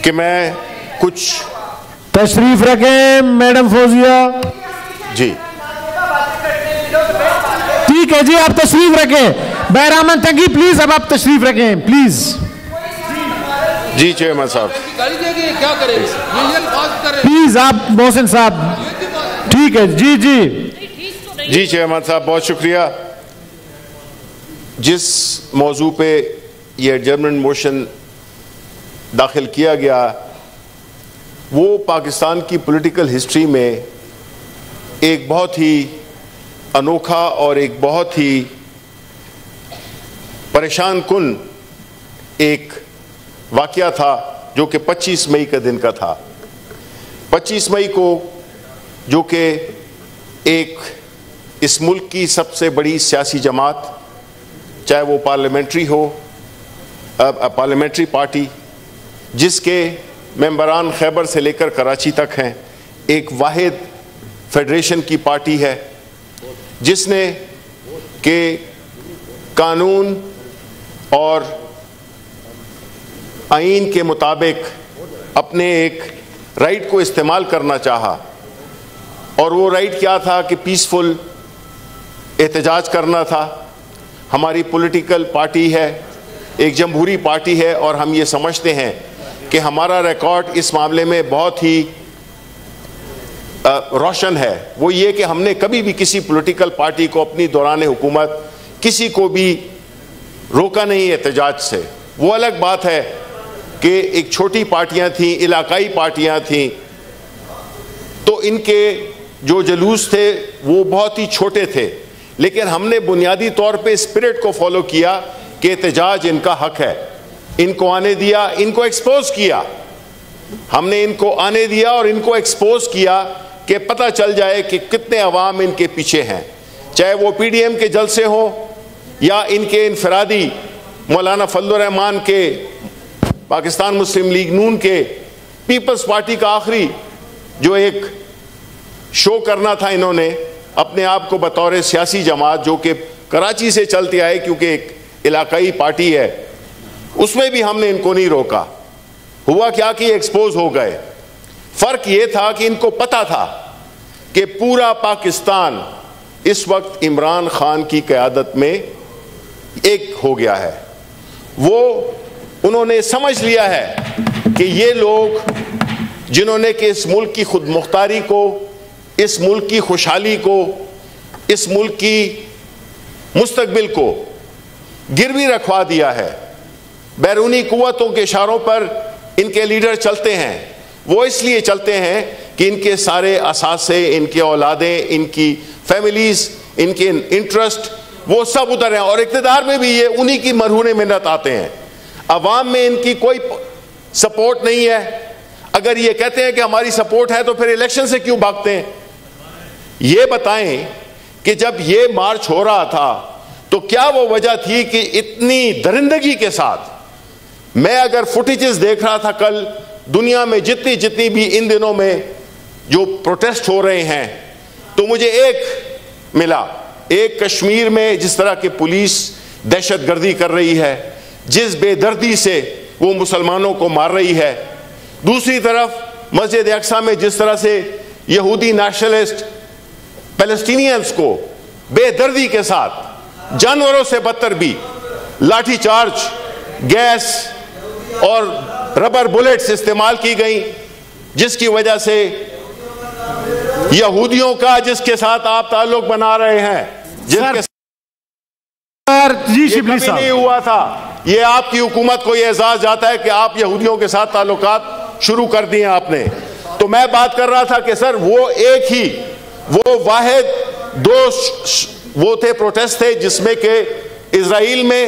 کہ میں کچھ تشریف رکھیں میڈم فوزیہ. جی ٹھیک ہے جی, آپ تشریف رکھیں. بہرامن تنگی پلیز, اب آپ تشریف رکھیں پلیز. جی چیئرمین صاحب, پلیز آپ محسن صاحب. ٹھیک ہے جی. جی چیئرمین صاحب بہت شکریہ. جس موضوع پہ یہ ایڈجرنمنٹ موشن داخل کیا گیا وہ پاکستان کی پولیٹیکل ہسٹری میں ایک بہت ہی انوکھا اور ایک بہت ہی پریشان کن ایک واقعہ تھا جو کہ 25 مئی کا دن کا تھا. 25 مئی کو جو کہ ایک اس ملک کی سب سے بڑی سیاسی جماعت, چاہے وہ پارلیمنٹری پارٹی جس کے ممبران خیبر سے لے کر کراچی تک ہیں, ایک واحد فیڈریشن کی پارٹی ہے جس نے کہ قانون اور آئین کے مطابق اپنے ایک رائٹ کو استعمال کرنا چاہا. اور وہ رائٹ کیا تھا کہ پیسفل احتجاج کرنا تھا. ہماری پولیٹیکل پارٹی ہے, ایک جمہوری پارٹی ہے, اور ہم یہ سمجھتے ہیں کہ ہمارا ریکارڈ اس معاملے میں بہت ہی روشن ہے. وہ یہ کہ ہم نے کبھی بھی کسی پولیٹیکل پارٹی کو اپنی دوران حکومت کسی کو بھی روکا نہیں احتجاج سے. وہ الگ بات ہے کہ ایک چھوٹی پارٹیاں تھیں, علاقائی پارٹیاں تھیں, تو ان کے جو جلوس تھے وہ بہت ہی چھوٹے تھے, لیکن ہم نے بنیادی طور پہ اسپرٹ کو فالو کیا کہ احتجاج ان کا حق ہے. ان کو آنے دیا, ان کو ایکسپوز کیا. ہم نے ان کو آنے دیا اور ان کو ایکسپوز کیا کہ پتہ چل جائے کہ کتنے عوام ان کے پیچھے ہیں, چاہے وہ پی ڈی ایم کے جلسے ہوں یا ان کے انفرادی مولانا فضل الرحمان کے, پاکستان مسلم لیگ نون کے, پیپلز پارٹی کا آخری جو ایک شو کرنا تھا انہوں نے اپنے آپ کو بطور سیاسی جماعت جو کہ کراچی سے چلتے آئے کیونکہ ایک علاقائی پارٹی ہے, اس میں بھی ہم نے ان کو نہیں روکا. ہوا کیا کہ ایکسپوز ہو گئے. فرق یہ تھا کہ ان کو پتا تھا کہ پورا پاکستان اس وقت عمران خان کی قیادت میں ایک ہو گیا ہے. وہ انہوں نے سمجھ لیا ہے کہ یہ لوگ جنہوں نے کہ اس ملک کی خود مختاری کو, اس ملک کی خوشحالی کو, اس ملک کی مستقبل کو گروی رکھوا دیا ہے. بیرونی قوتوں کے اشاروں پر ان کے لیڈر چلتے ہیں. وہ اس لیے چلتے ہیں کہ ان کے سارے اثاثے, ان کے اولادیں, ان کی فیملیز, ان کے انٹرسٹ وہ سب ادھر ہیں, اور اقتدار میں بھی یہ انہی کی مرہون منت آتے ہیں. عوام میں ان کی کوئی سپورٹ نہیں ہے. اگر یہ کہتے ہیں کہ ہماری سپورٹ ہے تو پھر الیکشن سے کیوں بھاگتے ہیں؟ یہ بتائیں کہ جب یہ مارچ ہو رہا تھا تو کیا وہ وجہ تھی کہ اتنی درندگی کے ساتھ, میں اگر فوٹیجز دیکھ رہا تھا کل, دنیا میں جتنی بھی ان دنوں میں جو پروٹیسٹ ہو رہے ہیں, تو مجھے ایک ملا, ایک کشمیر میں جس طرح کہ پولیس دہشت گردی کر رہی ہے, جس بے دردی سے وہ مسلمانوں کو مار رہی ہے, دوسری طرف مسجد اقصی میں جس طرح سے یہودی نیشنلسٹ پیلسٹینینز کو بے دردی کے ساتھ, جانوروں سے بدتر بھی, لاٹھی چارج, گیس اور ربر بلیٹس استعمال کی گئیں, جس کی وجہ سے یہودیوں کا جس کے ساتھ آپ تعلق بنا رہے ہیں, جس کے ساتھ یہ کبھی نہیں ہوا تھا. یہ آپ کی حکومت کو یہ احساس جاتا ہے کہ آپ یہودیوں کے ساتھ تعلقات شروع کر دیے آپ نے. تو میں بات کر رہا تھا کہ سر وہ ایک ہی, وہ واحد دو وہ تھے پروٹیسٹ تھے جس میں کہ اسرائیل میں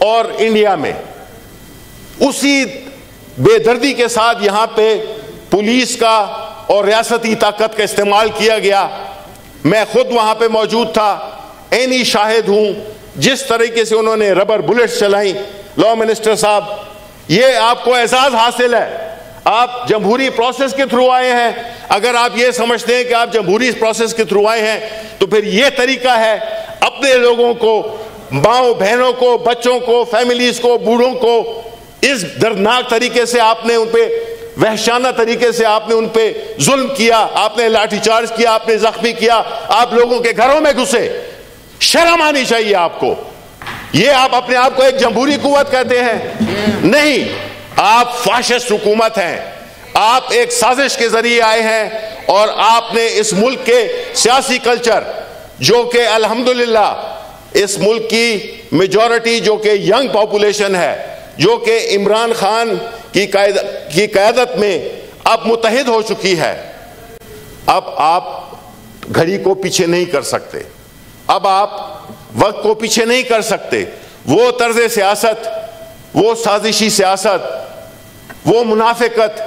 اور انڈیا میں اسی بے دردی کے ساتھ یہاں پہ پولیس کا اور ریاستی طاقت کا استعمال کیا گیا. میں خود وہاں پہ موجود تھا, عینی شاہد ہوں جس طریقے سے انہوں نے ربر بلیٹس چلائیں. لا منسٹر صاحب, یہ آپ کو اعزاز حاصل ہے, آپ جمہوری پروسیس کے تھرو آئے ہیں. اگر آپ یہ سمجھتے ہیں کہ آپ جمہوری پروسیس کے تھرو آئے ہیں تو پھر یہ طریقہ ہے اپنے لوگوں کو, ماؤں بہنوں کو, بچوں کو, فیملیز کو, بوڑھوں کو اس دردناک طریقے سے آپ نے ان پہ وحشانہ طریقے سے آپ نے ان پہ ظلم کیا, آپ نے لاٹھی چارج کیا, آپ نے زخمی کیا, آپ لوگوں کے گھروں میں گھسے. شرم آنی چاہیے آپ کو. یہ آپ اپنے آپ کو ایک جمہوری قوت کہتے ہیں؟ نہیں, آپ فاشسٹ حکومت ہیں. آپ ایک سازش کے ذریعے آئے ہیں اور آپ نے اس ملک کے سیاسی کلچر, جو کہ الحمدللہ اس ملک کی میجورٹی جو کہ ینگ پاپولیشن ہے, جو کہ عمران خان کی قیادت میں اب متحد ہو چکی ہے, اب آپ گھڑی کو پیچھے نہیں کر سکتے, اب آپ وقت کو پیچھے نہیں کر سکتے. وہ طرز سیاست, وہ سازشی سیاست, وہ منافقت,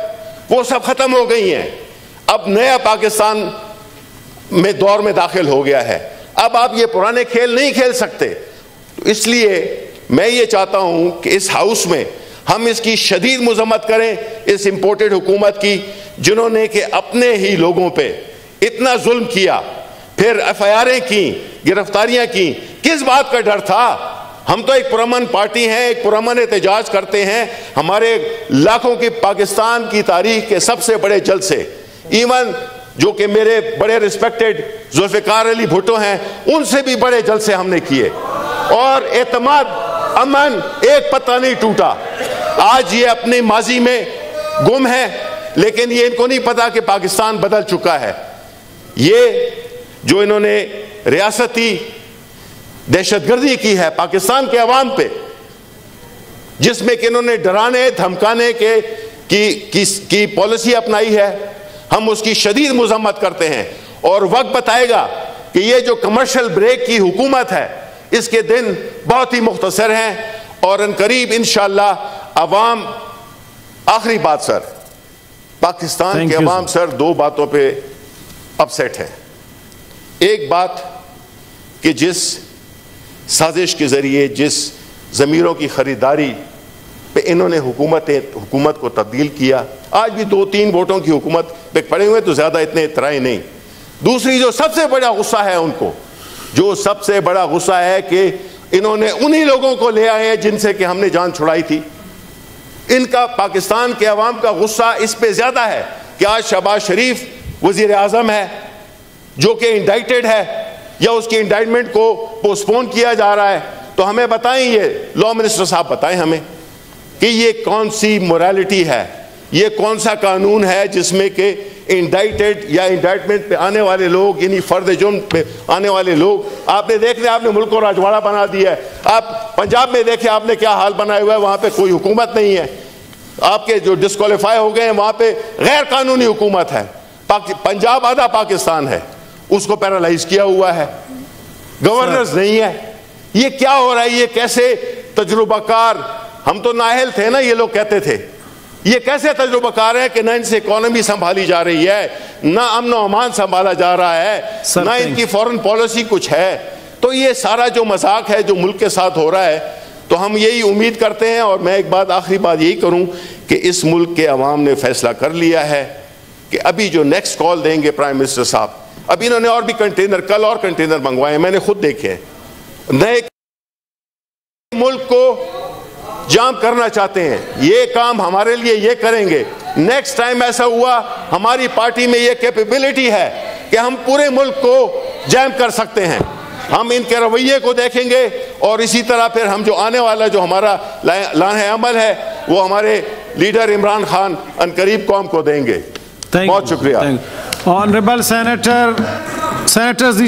وہ سب ختم ہو گئی ہیں. اب نیا پاکستان میں دور میں داخل ہو گیا ہے. اب آپ یہ پرانے کھیل نہیں کھیل سکتے. اس لیے میں یہ چاہتا ہوں کہ اس ہاؤس میں ہم اس کی شدید مذمت کریں, اس امپورٹڈ حکومت کی, جنہوں نے کہ اپنے ہی لوگوں پہ اتنا ظلم کیا, پھر ایف آئی آریں کی, گرفتاریاں کی. کس بات کا ڈر تھا؟ ہم تو ایک پرامن پارٹی ہیں, ایک پرامن احتجاج کرتے ہیں. ہمارے لاکھوں کی پاکستان کی تاریخ کے سب سے بڑے جلسے, ایون جو کہ میرے بڑے ریسپیکٹڈ ذوالفقار علی بھٹو ہیں, ان سے بھی بڑے جلسے ہم نے کیے, اور اعتماد, امن, ایک پتہ نہیں ٹوٹا. آج یہ اپنے ماضی میں گم ہے, لیکن یہ ان کو نہیں پتا کہ پاکستان بدل چکا ہے. یہ جو انہوں نے ریاستی دہشت گردی کی ہے پاکستان کے عوام پہ, جس میں کہ انہوں نے ڈرانے دھمکانے کی پالیسی اپنائی ہے, ہم اس کی شدید مذمت کرتے ہیں. اور وقت بتائے گا کہ یہ جو کمرشل بریک کی حکومت ہے, اس کے دن بہت ہی مختصر ہیں, اور ان قریب انشاءاللہ عوام. آخری بات سر, پاکستان کے عوام سر دو باتوں پہ اپسیٹ ہے. ایک بات کہ جس سازش کے ذریعے, جس ضمیروں کی خریداری پہ انہوں نے حکومت کو تبدیل کیا, آج بھی 2-3 ووٹوں کی حکومت پہ پڑے ہوئے تو زیادہ اتنے اترائی نہیں. دوسری جو سب سے بڑا غصہ ہے ان کو, جو سب سے بڑا غصہ ہے کہ انہوں نے انہی لوگوں کو لے آئے ہیں جن سے کہ ہم نے جان چھڑائی تھی. ان کا, پاکستان کے عوام کا غصہ اس پہ زیادہ ہے کہ آج شہباز شریف وزیر اعظم ہے, جو کہ انڈائٹڈ ہے, یا اس کی انڈائٹمنٹ کو پوسٹپون کیا جا رہا ہے. تو ہمیں بتائیں, یہ لا منسٹر صاحب بتائیں ہمیں کہ یہ کون سی موریلٹی ہے, یہ کون سا قانون ہے جس میں کہ انڈائٹڈ یا انڈائٹمنٹ پہ آنے والے لوگ, یعنی فرد جرم پہ آنے والے لوگ, آپ نے دیکھ لیا, آپ نے ملک کو راجواڑہ بنا دیا ہے. آپ پنجاب میں دیکھیں آپ نے کیا حال بنایا ہوا ہے, وہاں پہ کوئی حکومت نہیں ہے. آپ کے جو ڈسکوالیفائی ہو گئے ہیں وہاں پہ غیر قانونی حکومت ہے. پنجاب آدھا پاکستان ہے, اس کو پیرالائز کیا ہوا ہے, گورنرز نہیں ہے. یہ کیا ہو رہا ہے؟ یہ کیسے تجربہ کار, ہم تو نااہل تھے نا, یہ لوگ کہتے تھے, یہ کیسے تجربہ کار ہے کہ نہ ان سے اکانومی سنبھالی جا رہی ہے, نہ امن و امان سنبھالا جا رہا ہے, نہ ان کی فورن پالیسی کچھ ہے. تو یہ سارا جو مذاق ہے جو ملک کے ساتھ ہو رہا ہے, تو ہم یہی امید کرتے ہیں. اور میں ایک بات, آخری بات یہی کروں کہ اس ملک کے عوام نے فیصلہ کر لیا ہے کہ ابھی جو نیکسٹ کال دیں گے پرائم منسٹر صاحب, ابھی انہوں نے اور بھی کنٹینر, کل اور کنٹینر منگوائے, میں نے خود دیکھے, نئے ملک کو جام کرنا چاہتے ہیں. یہ کام ہمارے لیے یہ کریں گے. نیکسٹ ٹائم ایسا ہوا, ہماری پارٹی میں یہ کیپیبلٹی ہے کہ ہم پورے ملک کو جام کر سکتے ہیں. ہم ان کے رویے کو دیکھیں گے, اور اسی طرح پھر ہم جو آنے والا جو ہمارا لائحہ عمل ہے وہ ہمارے لیڈر عمران خان عنقریب قوم کو دیں گے. بہت شکریہ. Honourable senators